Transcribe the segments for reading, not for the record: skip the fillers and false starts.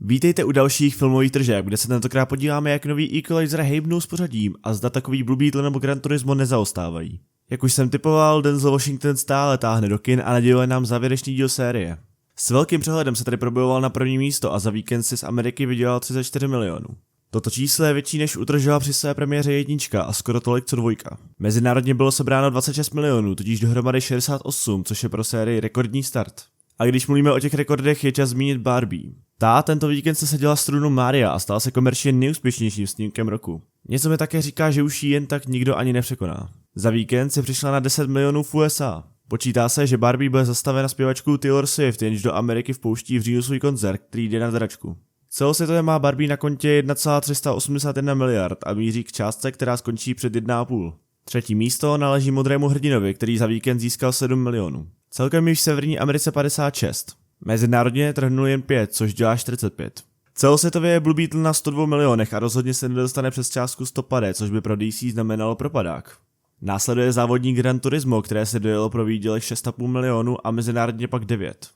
Vítejte u dalších filmových tržeb, kde se tentokrát podíváme, jak nový Equalizer hejbnou s pořadím a zda takový Blue Beetle nebo Gran Turismo nezaostávají. Jak už jsem typoval, Denzel Washington stále táhne do kin a naděluje nám závěrečný díl série. S velkým přehledem se tady probojoval na první místo a za víkend si z Ameriky vydělal 34 milionů. Toto číslo je větší než utržela při své premiéře jednička a skoro tolik co dvojka. Mezinárodně bylo sebráno 26 milionů, tudíž dohromady 68, což je pro sérii rekordní start. A když mluvíme o těch rekordech, je čas zmínit Barbie. Ta tento víkend se seděla s trůnu Mária a stala se komerčně nejúspěšnějším snímkem roku. Něco mi také říká, že už ji jen tak nikdo ani nepřekoná. Za víkend se přišla na 10 milionů v USA. Počítá se, že Barbie bude zastavena zpěvačkou Taylor Swift, jenž do Ameriky vpouští v říjnu svůj koncert, který jde na dračku. Celosvětově má Barbie na kontě 1,381 miliard a míří k částce, která skončí před 1,5. Třetí místo náleží modrému hrdinovi, který za víkend získal 7 milionů. Celkem již v Severní Americe 56. Mezinárodně trhnul jen 5, což dělá 45. Celosvětově je Blue Beetle na 102 milionech a rozhodně se nedostane přes částku 150, což by pro DC znamenalo propadák. Následuje závodní Gran Turismo, které se dojelo pro výdělek 6,5 milionů a mezinárodně pak 9.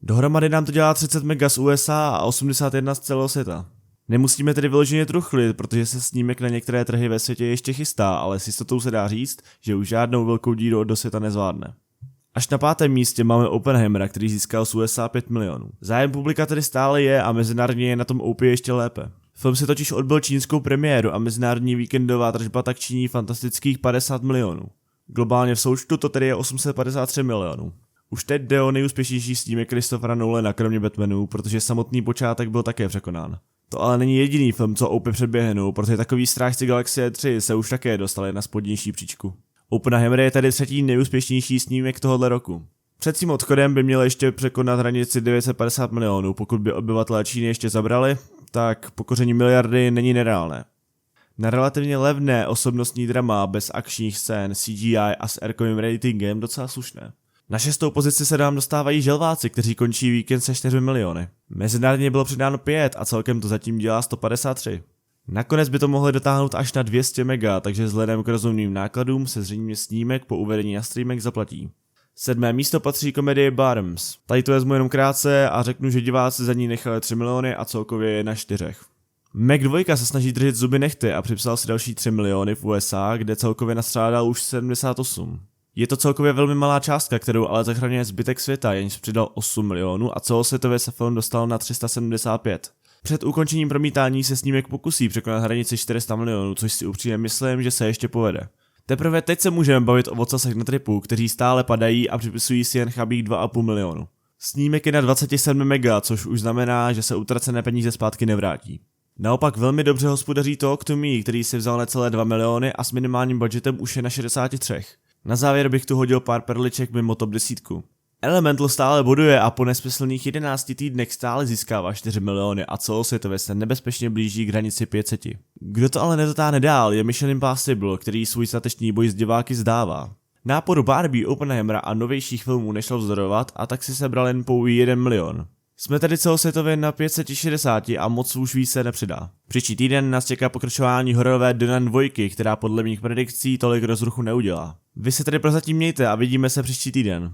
Dohromady nám to dělá 30 mega z USA a 81 z celého světa. Nemusíme tedy vyloženě truchlit, protože se snímek na některé trhy ve světě ještě chystá, ale s jistotou se dá říct, že už žádnou velkou díru do světa nezvládne. Až na 5. místě máme Oppenheimera, který získal z USA 5 milionů. Zájem publika tedy stále je a mezinárodně je na tom OP ještě lépe. Film si totiž odbyl čínskou premiéru a mezinárodní víkendová tržba tak činí fantastických 50 milionů. Globálně v součtu to tedy je 853 milionů. Už teď jde o nejúspěšnější snímek Christophera Nolana kromě Batmanů, protože samotný počátek byl také překonán. To ale není jediný film, co OP předběhnou, protože takový Strážci galaxie 3 se už také dostali na spodnější příčku. Oppenheimer je tedy třetí nejúspěšnější snímek tohoto roku. Před tím odchodem by měl ještě překonat hranici 950 milionů, pokud by obyvatelé Číny ještě zabrali, tak pokoření miliardy není nereálné. Na relativně levné osobnostní drama bez akčních scén, CGI a s R-kovým ratingem docela slušné. Na 6. pozici se nám dostávají Želváci, kteří končí víkend se 4 miliony. Mezinárodně bylo přidáno 5 a celkem to zatím dělá 153. Nakonec by to mohli dotáhnout až na 200 mega, takže vzhledem k rozumným nákladům se zřejmě snímek po uvedení na streamek zaplatí. 7. místo patří komedie Barms. Tady to vezmu jenom krátce a řeknu, že diváci za ní nechali 3 miliony a celkově je na 4. Mac 2 se snaží držet zuby nehty a připsal si další 3 miliony v USA, kde celkově nastřádal už 78. Je to celkově velmi malá částka, kterou ale zachraňuje zbytek světa, jenž přidal 8 milionů a celosvětově se film dostal na 375. Před ukončením promítání se snímek pokusí překonat hranici 400 milionů, což si upřímně myslím, že se ještě povede. Teprve teď se můžeme bavit o ocasech na tripu, kteří stále padají a připisují si jen chabých 2,5 milionu. Snímek je na 27 mega, což už znamená, že se utracené peníze zpátky nevrátí. Naopak velmi dobře hospodaří Talk to Me, který si vzal necelé 2 miliony a s minimálním budgetem už je na 63. Na závěr bych tu hodil pár perliček mimo top 10. Elemental stále boduje a po nesmyslných 11 týdnech stále získává 4 miliony a celosvětově se nebezpečně blíží k hranici 500. Kdo to ale nedotáhne dál je Mission Impossible, který svůj statečný boj s diváky zdává. Náporu Barbie, Oppenheimera a novějších filmů nešlo vzdorovat a tak si sebral jen pouhý 1 milion. Jsme tedy celosvětově na 560 a moc už víc se nepřidá. Příští týden nás čeká pokračování hororové Donan 2, která podle mých predikcí tolik rozruchu neudělá. Vy se tedy prozatím mějte a vidíme se příští týden.